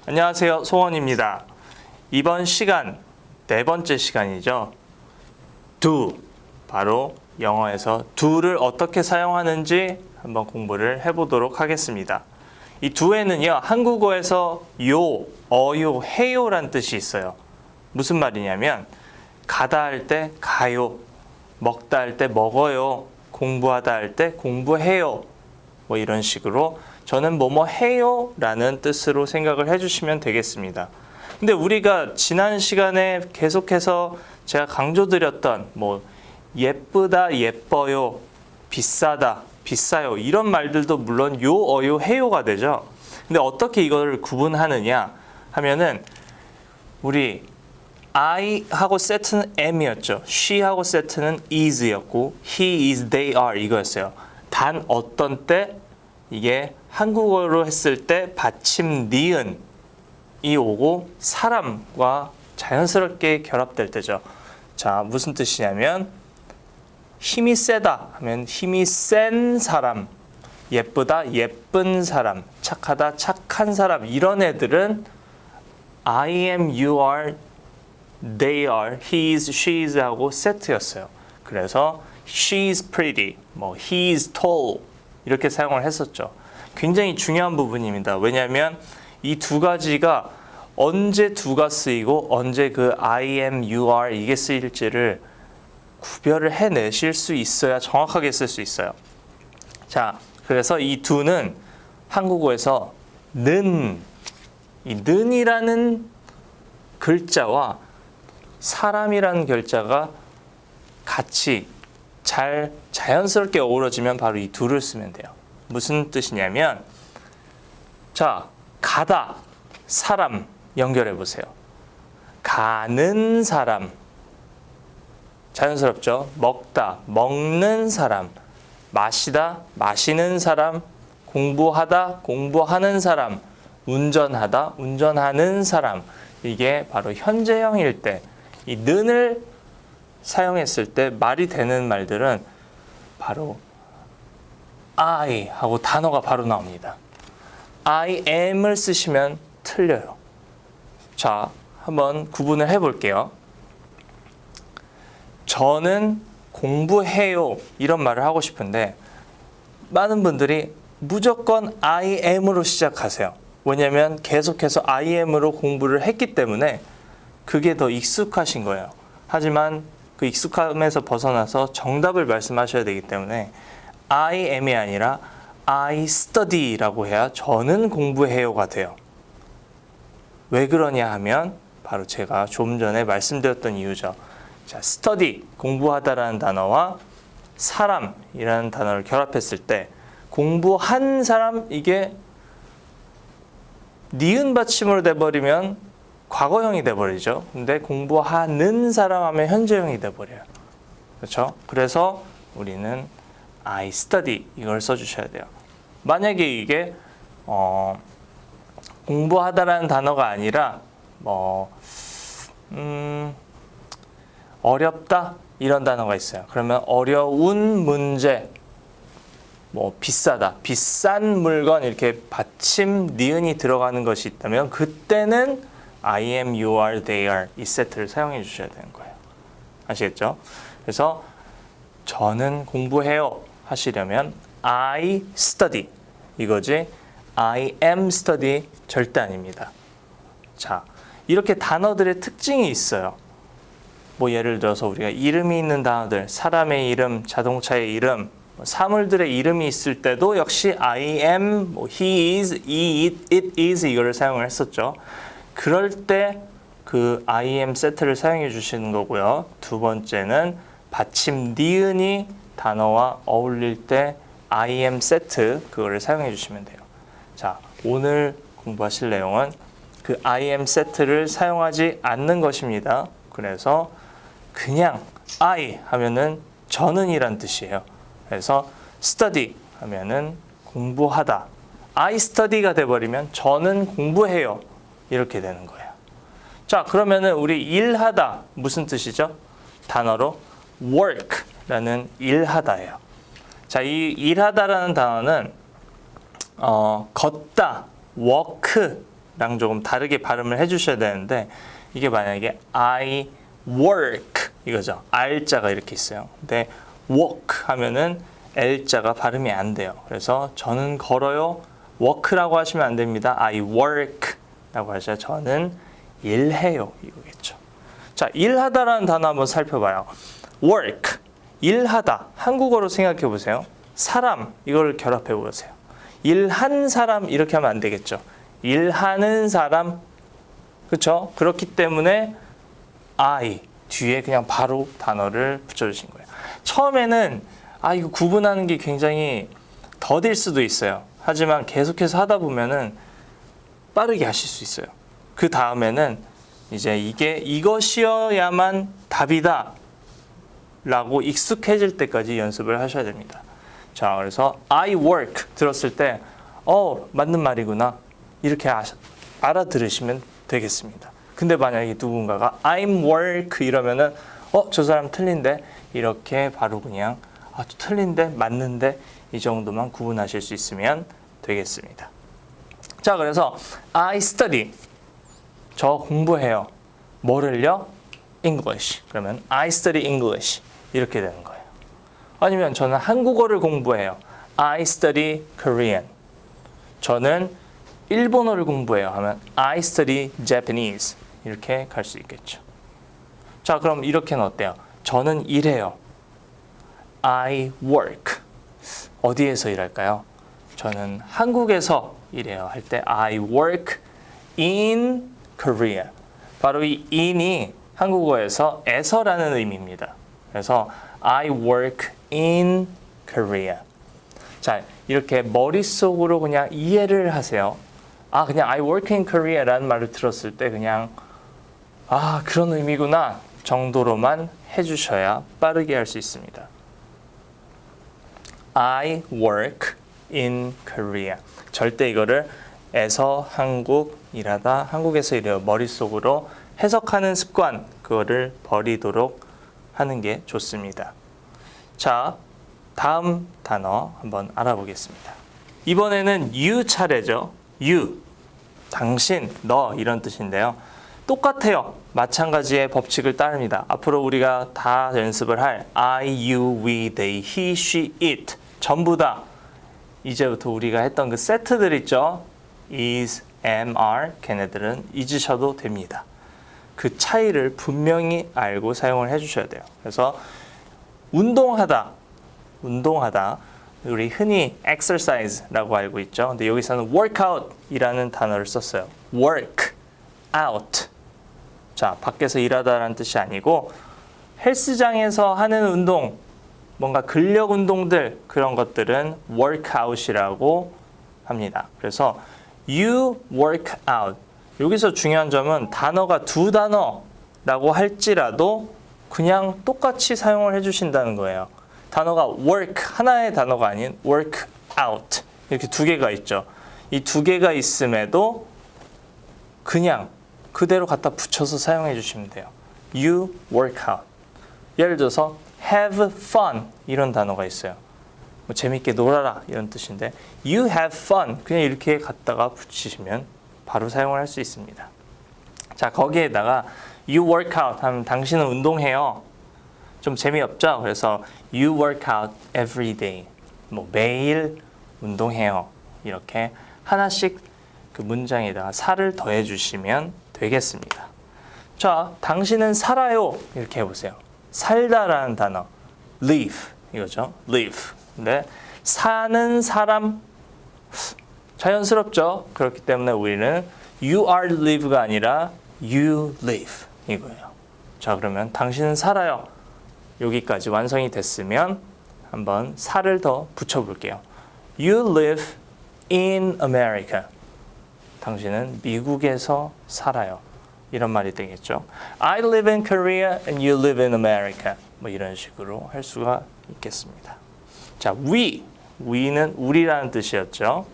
안녕하세요, 소원입니다. 이번 시간, 네 번째 시간이죠. do, 바로 영어에서 do를 어떻게 사용하는지 한번 공부를 해보도록 하겠습니다. 이 do에는요, 한국어에서 요, 어요, 해요란 뜻이 있어요. 무슨 말이냐면 가다 할 때 가요, 먹다 할 때 먹어요, 공부하다 할 때 공부해요. 뭐 이런 식으로 저는 뭐뭐 해요 라는 뜻으로 생각을 해주시면 되겠습니다. 근데 우리가 지난 시간에 계속해서 제가 강조드렸던 뭐 예쁘다, 예뻐요, 비싸다, 비싸요 이런 말들도 물론 요, 어요, 해요가 되죠. 근데 어떻게 이걸 구분하느냐 하면은 우리 I하고 set는 am이었죠. she하고 set는 is였고 he, is, they, are 이거였어요. 단 어떤 때 이게 한국어로 했을 때 받침 니은이 오고 사람과 자연스럽게 결합될 때죠. 자, 무슨 뜻이냐면 힘이 세다 하면 힘이 센 사람, 예쁘다, 예쁜 사람, 착하다, 착한 사람 이런 애들은 I am, you are, they are, he is, she is 하고 세트였어요. 그래서 she is pretty, 뭐 he is tall 이렇게 사용을 했었죠. 굉장히 중요한 부분입니다. 왜냐하면 이 두 가지가 언제 do가 쓰이고 언제 그 I am, you are 이게 쓰일지를 구별을 해내실 수 있어야 정확하게 쓸 수 있어요. 자, 그래서 이 do는 한국어에서 는, 이 는이라는 글자와 사람이라는 글자가 같이 잘 자연스럽게 어우러지면 바로 이 do를 쓰면 돼요. 무슨 뜻이냐면 자, 가다, 사람 연결해 보세요. 가는 사람 자연스럽죠? 먹다, 먹는 사람, 마시다, 마시는 사람, 공부하다, 공부하는 사람, 운전하다, 운전하는 사람 이게 바로 현재형일 때 이 는을 사용했을 때 말이 되는 말들은 바로 I 하고 단어가 바로 나옵니다. I am을 쓰시면 틀려요. 자, 한번 구분을 해볼게요. 저는 공부해요 이런 말을 하고 싶은데 많은 분들이 무조건 I am으로 시작하세요. 왜냐하면 계속해서 I am으로 공부를 했기 때문에 그게 더 익숙하신 거예요. 하지만 그 익숙함에서 벗어나서 정답을 말씀하셔야 되기 때문에 I am이 아니라 I study라고 해야 저는 공부해요가 돼요. 왜 그러냐 하면 바로 제가 좀 전에 말씀드렸던 이유죠. 자, study, 공부하다라는 단어와 사람이라는 단어를 결합했을 때 공부한 사람 이게 니은 받침으로 돼버리면 과거형이 돼버리죠. 근데 공부하는 사람 하면 현재형이 돼버려요. 그렇죠? 그래서 우리는 I study 이걸 써주셔야 돼요. 만약에 이게 공부하다라는 단어가 아니라 어렵다 이런 단어가 있어요. 그러면 어려운 문제, 뭐 비싸다, 비싼 물건 이렇게 받침 니은이 들어가는 것이 있다면 그때는 I am, you are, they are 이 세트를 사용해 주셔야 되는 거예요. 아시겠죠? 그래서 저는 공부해요 하시려면 I study 이거지 I am study 절대 아닙니다. 자, 이렇게 단어들의 특징이 있어요. 뭐 예를 들어서 우리가 이름이 있는 단어들, 사람의 이름, 자동차의 이름, 사물들의 이름이 있을 때도 역시 I am, 뭐 he is, it is 이거를 사용을 했었죠. 그럴 때 그 I am 세트를 사용해 주시는 거고요. 두 번째는 받침 니은이 단어와 어울릴 때 I am 세트 그거를 사용해 주시면 돼요. 자, 오늘 공부하실 내용은 그 I am 세트를 사용하지 않는 것입니다. 그래서 그냥 I 하면은 저는 이란 뜻이에요. 그래서 study 하면은 공부하다. I study가 돼버리면 저는 공부해요. 이렇게 되는 거예요. 자, 그러면은 우리 일하다 무슨 뜻이죠? 단어로 work라는 일하다예요. 자, 이 일하다라는 단어는 걷다, walk work랑 조금 다르게 발음을 해주셔야 되는데 이게 만약에 I work 이거죠. R자가 이렇게 있어요. 근데 walk 하면은 L자가 발음이 안 돼요. 그래서 저는 걸어요. work라고 하시면 안 됩니다. I work 라고 하셔야 저는 일해요. 이거겠죠. 자, 일하다라는 단어 한번 살펴봐요. work, 일하다. 한국어로 생각해 보세요. 사람, 이걸 결합해 보세요. 일한 사람 이렇게 하면 안 되겠죠. 일하는 사람, 그렇죠? 그렇기 때문에 I 뒤에 그냥 바로 단어를 붙여주신 거예요. 처음에는 이거 구분하는 게 굉장히 더딜 수도 있어요. 하지만 계속해서 하다 보면은 빠르게 하실 수 있어요. 그 다음에는 이제 이것이어야만 답이다 라고 익숙해질 때까지 연습을 하셔야 됩니다. 자, 그래서 I work 들었을 때 맞는 말이구나 이렇게 알아들으시면 되겠습니다. 근데 만약에 누군가가 I'm work 이러면은 저 사람 틀린데 이렇게 바로 그냥 틀린데 맞는데 이 정도만 구분하실 수 있으면 되겠습니다. 자, 그래서 I study 저 공부해요. 뭐를요? English. 그러면 I study English 이렇게 되는 거예요. 아니면 저는 한국어를 공부해요. I study Korean. 저는 일본어를 공부해요 하면 I study Japanese 이렇게 갈 수 있겠죠. 자, 그럼 이렇게는 어때요? 저는 일해요. I work. 어디에서 일할까요? 저는 한국에서 일해요 할 때 I work in Korea. 바로 이 in이 한국어에서 에서라는 의미입니다. 그래서 I work in Korea. 자, 이렇게 머릿속으로 그냥 이해를 하세요. 그냥 I work in Korea라는 말을 들었을 때 그냥 그런 의미구나 정도로만 해주셔야 빠르게 할 수 있습니다. I work in Korea. 절대 이거를 에서 한국 일하다 한국에서 일해요 머릿속으로 해석하는 습관 그거를 버리도록 하는 게 좋습니다. 자, 다음 단어 한번 알아보겠습니다. 이번에는 you 차례죠. you, 당신, 너 이런 뜻인데요. 똑같아요. 마찬가지의 법칙을 따릅니다. 앞으로 우리가 다 연습을 할 I, you, we, they, he, she, it 전부 다 이제부터 우리가 했던 그 세트들 있죠. is, am, are 걔네들은 잊으셔도 됩니다. 그 차이를 분명히 알고 사용을 해주셔야 돼요. 그래서 운동하다 우리 흔히 exercise라고 알고 있죠. 근데 여기서는 workout이라는 단어를 썼어요. work out. 자, 밖에서 일하다라는 뜻이 아니고 헬스장에서 하는 운동, 뭔가 근력 운동들 그런 것들은 workout이라고 합니다. 그래서 you work out. 여기서 중요한 점은 단어가 두 단어라고 할지라도 그냥 똑같이 사용을 해주신다는 거예요. 단어가 work, 하나의 단어가 아닌 work out 이렇게 두 개가 있죠. 이 두 개가 있음에도 그냥 그대로 갖다 붙여서 사용해 주시면 돼요. You work out. 예를 들어서 have fun 이런 단어가 있어요. 뭐 재밌게 놀아라 이런 뜻인데 you have fun 그냥 이렇게 갖다가 붙이시면 바로 사용을 할 수 있습니다. 자, 거기에다가 you work out 하면 당신은 운동해요. 좀 재미없죠? 그래서 you work out every day. 뭐 매일 운동해요. 이렇게 하나씩 그 문장에다가 살을 더해 주시면 되겠습니다. 자, 당신은 살아요. 이렇게 해보세요. 살다라는 단어 live 이거죠. live. 근데 사는 사람 자연스럽죠. 그렇기 때문에 우리는 you are live가 아니라 you live 이거예요. 자, 그러면 당신은 살아요. 여기까지 완성이 됐으면 한번 살을 더 붙여볼게요. You live in America. 당신은 미국에서 살아요. 이런 말이 되겠죠. I live in Korea and you live in America. 뭐 이런 식으로 할 수가 있겠습니다. 자, we는 우리라는 뜻이었죠.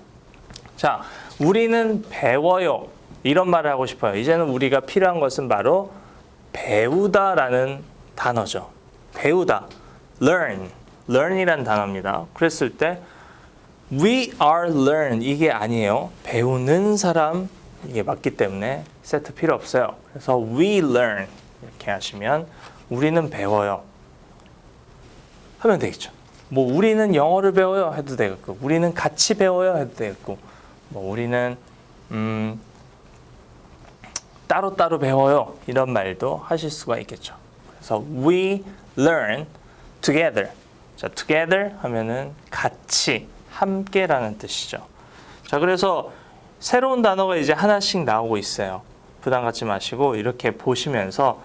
자, 우리는 배워요. 이런 말을 하고 싶어요. 이제는 우리가 필요한 것은 바로 배우다라는 단어죠. 배우다. learn이라는 단어입니다. 그랬을 때 we are learn 이게 아니에요. 배우는 사람, 이게 맞기 때문에 세트 필요 없어요. 그래서 we learn 이렇게 하시면 우리는 배워요 하면 되겠죠. 뭐 우리는 영어를 배워요 해도 되겠고, 우리는 같이 배워요 해도 되겠고, 뭐 우리는 따로따로 배워요 이런 말도 하실 수가 있겠죠. 그래서 we learn together. 자, together 하면은 같이, 함께라는 뜻이죠. 자, 그래서 새로운 단어가 이제 하나씩 나오고 있어요. 부담 갖지 마시고 이렇게 보시면서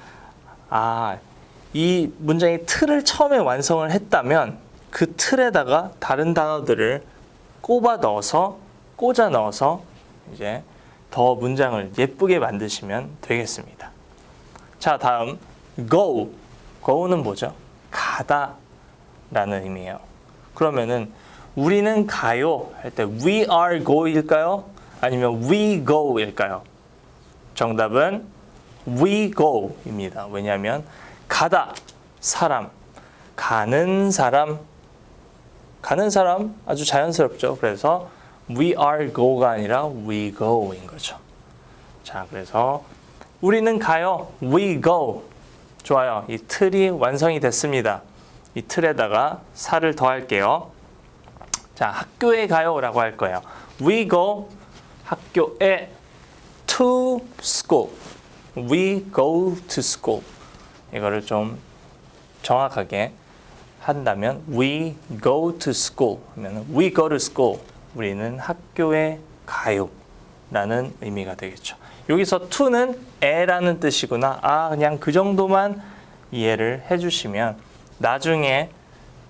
이 문장의 틀을 처음에 완성을 했다면 그 틀에다가 다른 단어들을 꽂아 넣어서 이제 더 문장을 예쁘게 만드시면 되겠습니다. 자, 다음 go. go는 뭐죠? 가다 라는 의미예요. 그러면은 우리는 가요 할 때 we are go일까요? 아니면 we go일까요? 정답은 we go입니다. 왜냐하면 가다, 사람, 가는 사람 아주 자연스럽죠. 그래서 we are go가 아니라 we go인 거죠. 자, 그래서 우리는 가요. we go. 좋아요. 이 틀이 완성이 됐습니다. 이 틀에다가 살을 더할게요. 자, 학교에 가요라고 할 거예요. We go 학교에 to school. We go to school. 이거를 좀 정확하게 한다면 we go to school 하면 we go to school. 우리는 학교에 가요 라는 의미가 되겠죠. 여기서 to는 에라는 뜻이구나. 그냥 그 정도만 이해를 해주시면 나중에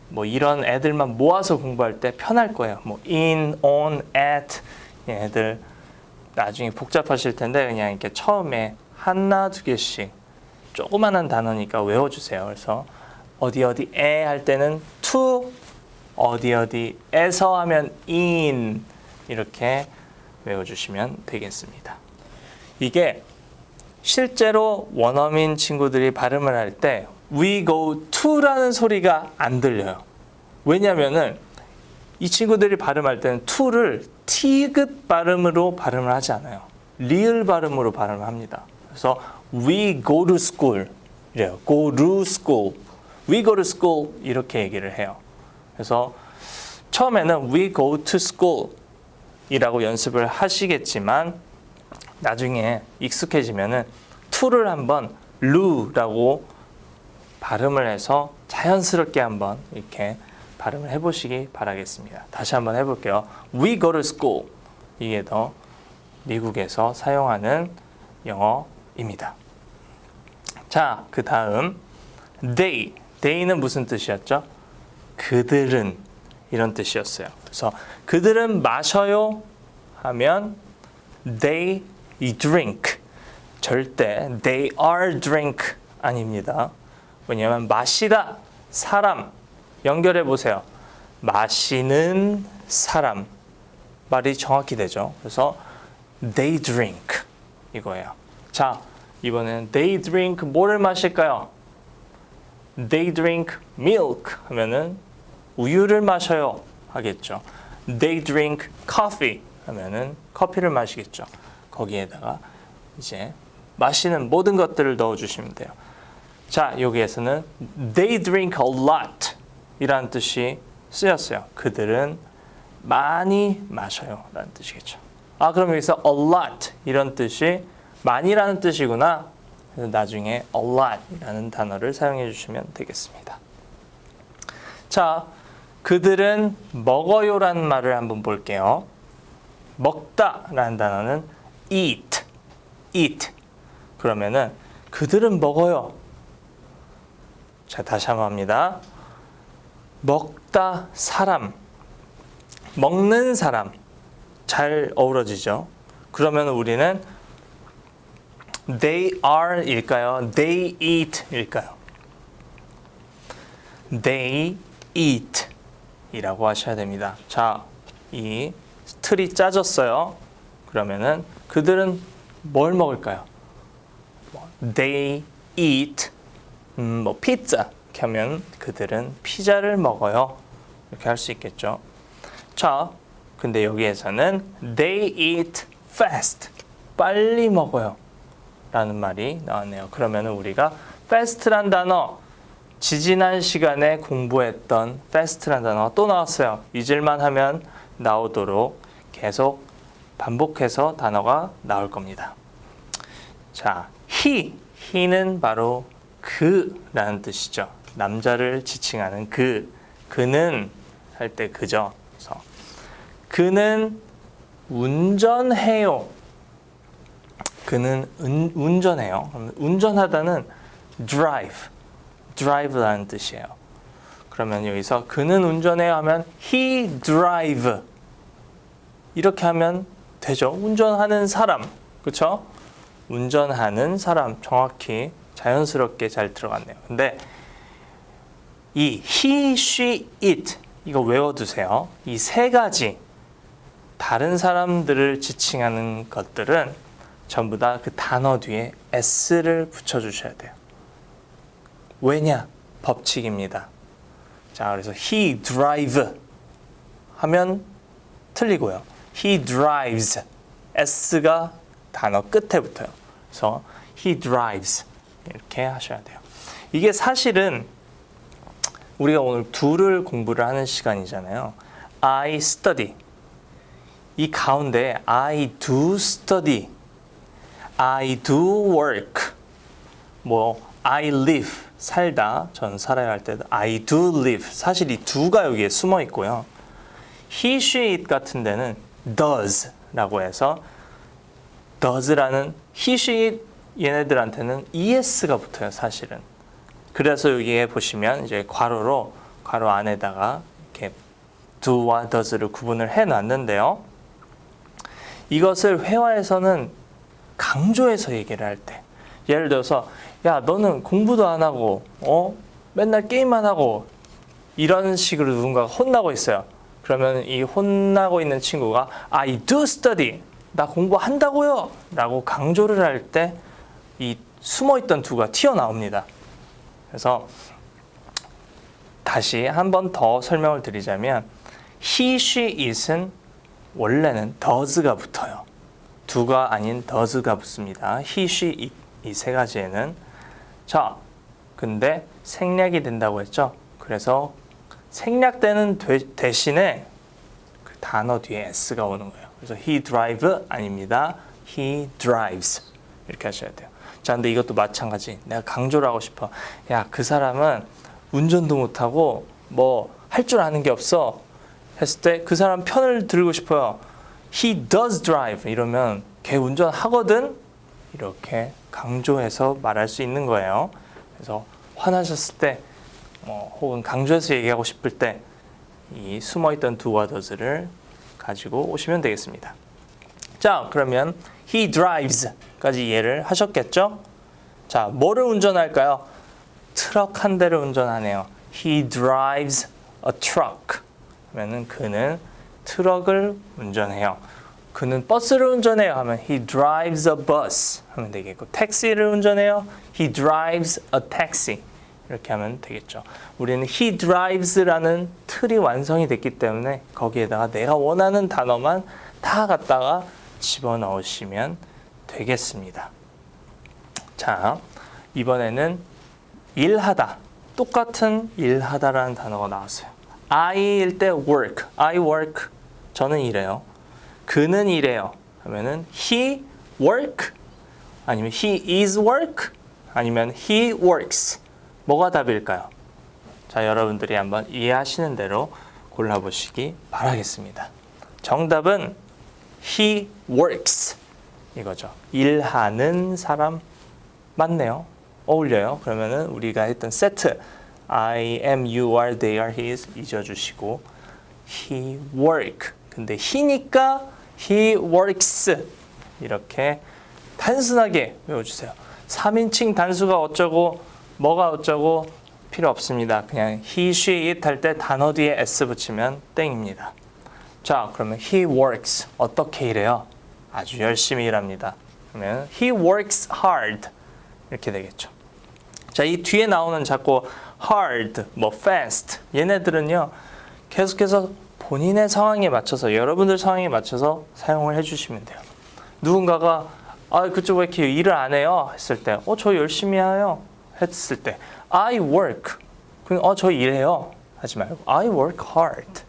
뭐 이런 애들만 모아서 공부할 때 편할 거예요. 뭐 in, on, at 얘들 나중에 복잡하실 텐데 그냥 이렇게 처음에 하나 두 개씩 조그만한 단어니까 외워주세요. 그래서 어디에 할 때는 to, 어디에서 하면 in 이렇게 외워주시면 되겠습니다. 이게 실제로 원어민 친구들이 발음을 할 때 we go to라는 소리가 안 들려요. 왜냐면은 이 친구들이 발음할 때는 to를 T급 발음으로 발음을 하지 않아요. 리을 발음으로 발음을 합니다. 그래서 we go to school 이래요. go to school. we go to school 이렇게 얘기를 해요. 그래서 처음에는 we go to school 이라고 연습을 하시겠지만 나중에 익숙해지면은 to를 한번 루라고 발음을 해서 자연스럽게 한번 이렇게 발음을 해보시기 바라겠습니다. 다시 한번 해볼게요. We go to school. 이게 더 미국에서 사용하는 영어입니다. 자, 그 다음 they. they는 무슨 뜻이었죠? 그들은 이런 뜻이었어요. 그래서 그들은 마셔요 하면 they drink. 절대 they are drink 아닙니다. 왜냐하면 마시다, 사람 연결해 보세요. 마시는 사람 말이 정확히 되죠. 그래서 they drink 이거예요. 자, 이번엔 they drink 뭐를 마실까요? they drink milk 하면은 우유를 마셔요 하겠죠. they drink coffee 하면은 커피를 마시겠죠. 거기에다가 이제 마시는 모든 것들을 넣어주시면 돼요. 자, 여기에서는 they drink a lot 이라는 뜻이 쓰였어요. 그들은 많이 마셔요 라는 뜻이겠죠. 그럼 여기서 a lot 이런 뜻이 많이라는 뜻이구나. 그래서 나중에 a lot 이라는 단어를 사용해 주시면 되겠습니다. 자, 그들은 먹어요 라는 말을 한번 볼게요. 먹다 라는 단어는 eat. 그러면은 그들은 먹어요. 자, 다시 한번 합니다. 먹다 사람, 먹는 사람 잘 어우러지죠. 그러면 우리는 they are 일까요? they eat 일까요? they eat 이라고 하셔야 됩니다. 자, 이 틀이 짜졌어요. 그러면은 그들은 뭘 먹을까요? they eat 뭐 피자 이렇게 하면 그들은 피자를 먹어요. 이렇게 할 수 있겠죠. 자, 근데 여기에서는 they eat fast 빨리 먹어요 라는 말이 나왔네요. 그러면 우리가 fast란 단어, 지지난 시간에 공부했던 fast란 단어가 또 나왔어요. 잊을만 하면 나오도록 계속 반복해서 단어가 나올 겁니다. 자, he는 바로 그라는 뜻이죠. 남자를 지칭하는 그는 할 때 그죠. 그래서 그는 운전해요. 그는 운전해요. 그러면 운전하다는 drive라는 뜻이에요. 그러면 여기서 그는 운전해요 하면 he drive 이렇게 하면 되죠. 운전하는 사람, 그렇죠? 운전하는 사람 정확히 자연스럽게 잘 들어갔네요. 근데 이 he, she, it 이거 외워두세요. 이 세 가지 다른 사람들을 지칭하는 것들은 전부 다 그 단어 뒤에 s를 붙여주셔야 돼요. 왜냐? 법칙입니다. 자, 그래서 he drive 하면 틀리고요. he drives s가 단어 끝에 붙어요. 그래서 he drives 이렇게 하셔야 돼요. 이게 사실은 우리가 오늘 do를 공부를 하는 시간이잖아요. I study 이 가운데 I do study, I do work, 뭐 I live 살다, 전 살아야 할 때도 I do live 사실 이 do가 여기에 숨어 있고요. he, she, it 같은 데는 does 라고 해서 does라는 he, she, it 얘네들한테는 es가 붙어요. 사실은. 그래서 여기에 보시면 이제 괄호 안에다가 이렇게 do와 does를 구분을 해 놨는데요. 이것을 회화에서는 강조해서 얘기를 할 때, 예를 들어서 야 너는 공부도 안 하고 맨날 게임만 하고 이런 식으로 누군가가 혼나고 있어요. 그러면 이 혼나고 있는 친구가 I do study 나 공부한다고요 라고 강조를 할 때 이 숨어있던 do가 튀어나옵니다. 그래서 다시 한 번 더 설명을 드리자면 he, she, it은 원래는 does가 붙어요. do가 아닌 does가 붙습니다. he, she, it 이 세 가지에는. 자, 근데 생략이 된다고 했죠. 그래서 생략되는 대신에 그 단어 뒤에 s가 오는 거예요. 그래서 he drive 아닙니다. he drives 이렇게 하셔야 돼요. 자, 근데 이것도 마찬가지. 내가 강조를 하고 싶어. 야, 그 사람은 운전도 못하고 뭐 할 줄 아는 게 없어 했을 때 그 사람 편을 들고 싶어요. He does drive 이러면 걔 운전하거든 이렇게 강조해서 말할 수 있는 거예요. 그래서 화나셨을 때 혹은 강조해서 얘기하고 싶을 때 이 숨어있던 do와 does를 가지고 오시면 되겠습니다. 자, 그러면 he drives까지 이해를 하셨겠죠? 자, 뭐를 운전할까요? 트럭 한 대를 운전하네요. He drives a truck. 그러면은 그는 트럭을 운전해요. 그는 버스를 운전해요 하면 he drives a bus 하면 되겠고, 택시를 운전해요. He drives a taxi. 이렇게 하면 되겠죠. 우리는 he drives라는 틀이 완성이 됐기 때문에 거기에다가 내가 원하는 단어만 다 갖다가 집어넣으시면 되겠습니다. 자, 이번에는 일하다. 똑같은 일하다라는 단어가 나왔어요. I일 때 work, I work, 저는 일해요. 그는 일해요 하면은 he work, 아니면 he is work, 아니면 he works. 뭐가 답일까요? 자, 여러분들이 한번 이해하시는 대로 골라보시기 바라겠습니다. 정답은 he works 이거죠. 일하는 사람 맞네요. 어울려요. 그러면은 우리가 했던 세트 I am, you are, they are, he is 잊어주시고 he work. 근데 he니까 he works 이렇게 단순하게 외워주세요. 3인칭 단수가 어쩌고 뭐가 어쩌고 필요 없습니다. 그냥 he, she, it 할 때 단어 뒤에 s 붙이면 땡입니다. 자, 그러면 he works 어떻게 일해요? 아주 열심히 일합니다. 그러면 he works hard 이렇게 되겠죠. 자, 이 뒤에 나오는 자꾸 hard, 뭐 fast 얘네들은요 계속해서 본인의 상황에 맞춰서 여러분들 상황에 맞춰서 사용을 해주시면 돼요. 누군가가 아, 그쪽 왜 이렇게 일을 안 해요? 했을 때, 저 열심히 해요. 했을 때, I work. 저 일해요. 하지 말고, I work hard.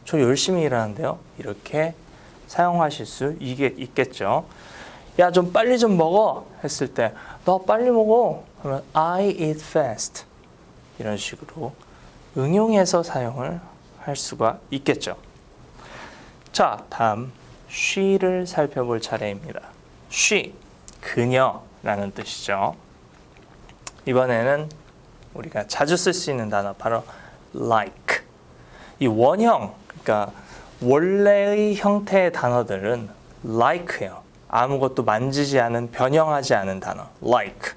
저 열심히 일하는데요. 이렇게 사용하실 수 있겠죠. 야, 좀 빨리 좀 먹어. 했을 때, 너 빨리 먹어. 그러면 I eat fast. 이런 식으로 응용해서 사용을 할 수가 있겠죠. 자, 다음 she를 살펴볼 차례입니다. she, 그녀라는 뜻이죠. 이번에는 우리가 자주 쓸 수 있는 단어 바로 like. 이 원형, 그러니까 원래의 형태의 단어들은 like예요. 아무것도 만지지 않은, 변형하지 않은 단어 like.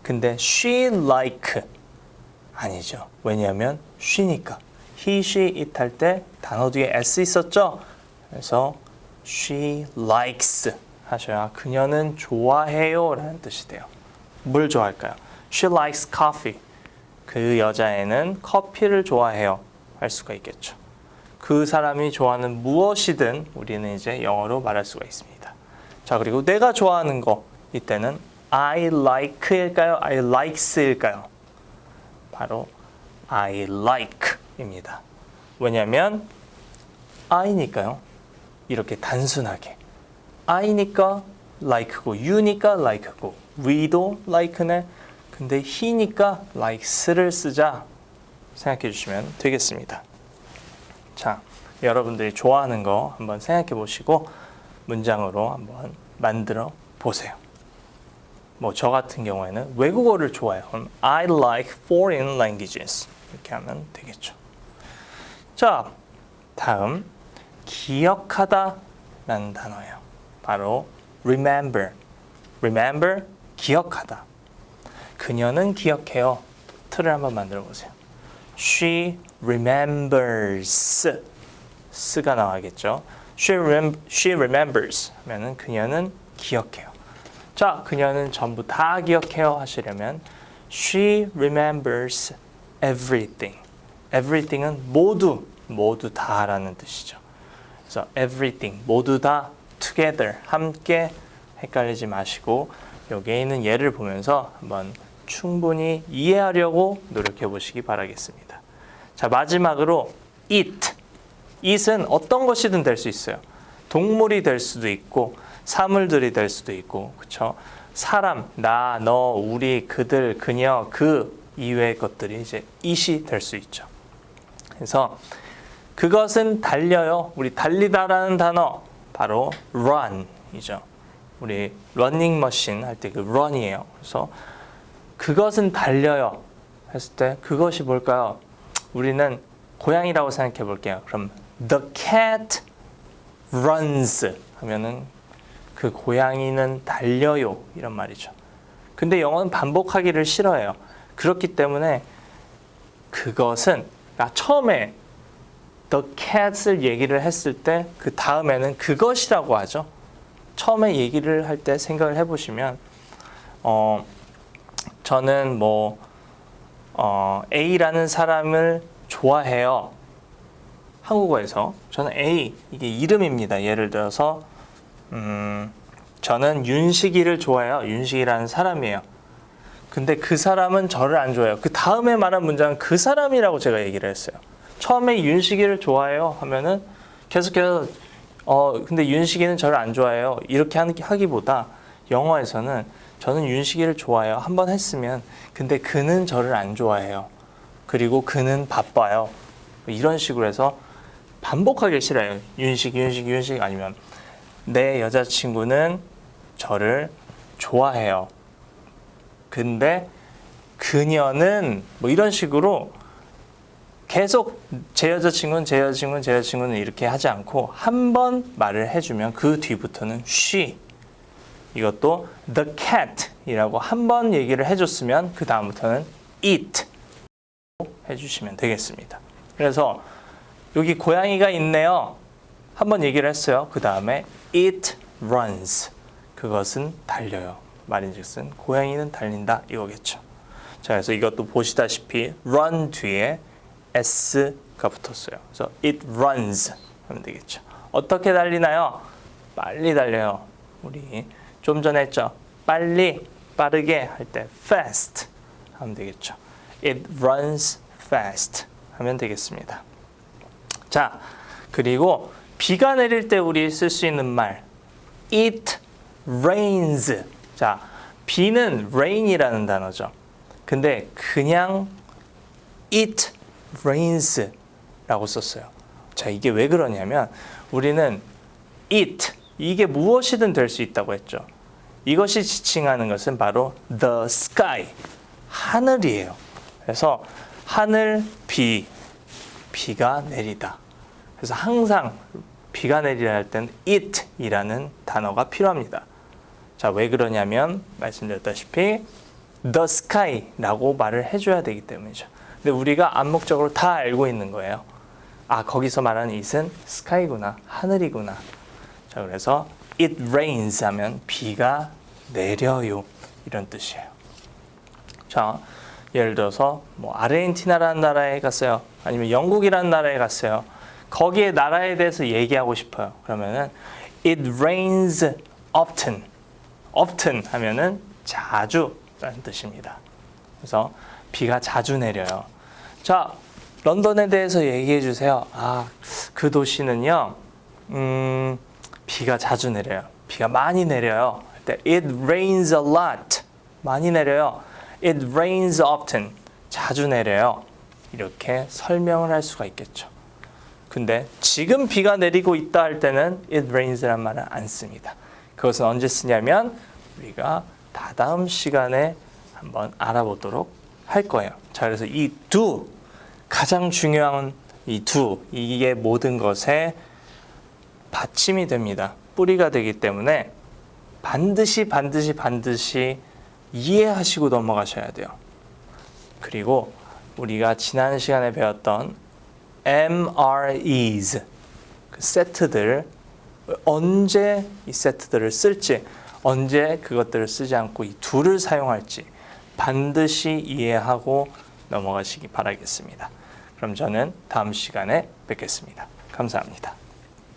근데 she like 아니죠. 왜냐하면 she니까. he, she, it 할 때 단어 뒤에 s 있었죠? 그래서 she likes 하셔야 그녀는 좋아해요 라는 뜻이 돼요. 뭘 좋아할까요? She likes coffee. 그 여자애는 커피를 좋아해요 할 수가 있겠죠. 그 사람이 좋아하는 무엇이든 우리는 이제 영어로 말할 수가 있습니다. 자, 그리고 내가 좋아하는 거 이때는 I like일까요? I likes일까요? 바로 I like입니다. 왜냐하면 I니까요. 이렇게 단순하게 I니까 like고 you니까 like고 we도 like네. 근데 he니까 likes를 쓰자 생각해 주시면 되겠습니다. 자, 여러분들이 좋아하는 거 한번 생각해 보시고 문장으로 한번 만들어 보세요. 뭐 저 같은 경우에는 외국어를 좋아해요. 그럼 I like foreign languages. 이렇게 하면 되겠죠. 자, 다음 기억하다 라는 단어예요. 바로 remember. remember, 기억하다. 그녀는 기억해요. 틀을 한번 만들어 보세요. She remembers. 스가 나와야겠죠. She remembers 하면은 그녀는 기억해요. 자, 그녀는 전부 다 기억해요 하시려면 She remembers everything. everything은 모두 다라는 뜻이죠. 그래서 everything, 모두 다 together, 함께 헷갈리지 마시고 여기에 있는 예를 보면서 한번 충분히 이해하려고 노력해 보시기 바라겠습니다. 자, 마지막으로 it. it은 어떤 것이든 될 수 있어요. 동물이 될 수도 있고 사물들이 될 수도 있고, 그렇죠? 사람, 나, 너, 우리, 그들, 그녀, 그 이외의 것들이 이제 it이 될 수 있죠. 그래서 그것은 달려요. 우리 달리다라는 단어 바로 run이죠. 우리 러닝머신 할 때 그 run이에요. 그래서 그것은 달려요 했을 때 그것이 뭘까요? 우리는 고양이라고 생각해 볼게요. 그럼 the cat runs 하면은 그 고양이는 달려요 이런 말이죠. 근데 영어는 반복하기를 싫어해요. 그렇기 때문에 그것은 처음에 the cat을 얘기를 했을 때 그 다음에는 그것이라고 하죠. 처음에 얘기를 할 때 생각을 해보시면 저는 A라는 사람을 좋아해요. 한국어에서 저는 A, 이게 이름입니다. 예를 들어서 저는 윤식이를 좋아해요. 윤식이라는 사람이에요. 근데 그 사람은 저를 안 좋아해요. 그 다음에 말한 문장은 그 사람이라고 제가 얘기를 했어요. 처음에 윤식이를 좋아해요 하면은 계속해서 근데 윤식이는 저를 안 좋아해요. 이렇게 하기보다 영어에서는 저는 윤식이를 좋아해요. 한번 했으면 근데 그는 저를 안 좋아해요. 그리고 그는 바빠요. 이런 식으로 해서 반복하기 싫어요. 윤식 아니면 내 여자친구는 저를 좋아해요. 근데 그녀는 이런 식으로 계속 제 여자친구는 이렇게 하지 않고 한 번 말을 해주면 그 뒤부터는 she, 이것도 the cat 이라고 한 번 얘기를 해줬으면 그 다음부터는 it 해주시면 되겠습니다. 그래서 여기 고양이가 있네요. 한 번 얘기를 했어요. 그 다음에 it runs. 그것은 달려요. 말인즉슨 고양이는 달린다 이거겠죠. 자, 그래서 이것도 보시다시피 run 뒤에 s가 붙었어요. 그래서 it runs 하면 되겠죠. 어떻게 달리나요? 빨리 달려요. 우리 좀 전에 했죠. 빨리, 빠르게 할 때 fast 하면 되겠죠. It runs fast 하면 되겠습니다. 자, 그리고 비가 내릴 때 우리 쓸 수 있는 말 It rains. 자, 비는 rain이라는 단어죠. 근데 그냥 It rains 라고 썼어요. 자, 이게 왜 그러냐면 우리는 it, 이게 무엇이든 될 수 있다고 했죠. 이것이 지칭하는 것은 바로 the sky, 하늘이에요. 그래서 하늘, 비가 내리다. 그래서 항상 비가 내리라 할 때는 it이라는 단어가 필요합니다. 자, 왜 그러냐면 말씀드렸다시피 the sky라고 말을 해줘야 되기 때문이죠. 근데 우리가 암묵적으로 다 알고 있는 거예요. 아, 거기서 말하는 it은 sky구나, 하늘이구나. 자, 그래서 it rains 하면 비가 내려요, 이런 뜻이에요. 자, 예를 들어서 뭐 아르헨티나라는 나라에 갔어요. 아니면 영국이라는 나라에 갔어요. 거기에 나라에 대해서 얘기하고 싶어요. 그러면은 it rains often. often 하면은 자주라는 뜻입니다. 그래서 비가 자주 내려요. 자, 런던에 대해서 얘기해 주세요. 아, 그 도시는요, 비가 자주 내려요. 비가 많이 내려요. It rains a lot. 많이 내려요. It rains often. 자주 내려요. 이렇게 설명을 할 수가 있겠죠. 근데 지금 비가 내리고 있다 할 때는 it rains란 말은 안 씁니다. 그것은 언제 쓰냐면 우리가 다다음 시간에 한번 알아보도록 할 거예요. 자, 그래서 이 do, 가장 중요한 이 do, 이게 모든 것에 받침이 됩니다. 뿌리가 되기 때문에 반드시 이해하시고 넘어가셔야 돼요. 그리고 우리가 지난 시간에 배웠던 MREs, 그 세트들, 언제 이 세트들을 쓸지, 언제 그것들을 쓰지 않고 이 do를 사용할지 반드시 이해하고 넘어가시기 바라겠습니다. 그럼 저는 다음 시간에 뵙겠습니다. 감사합니다.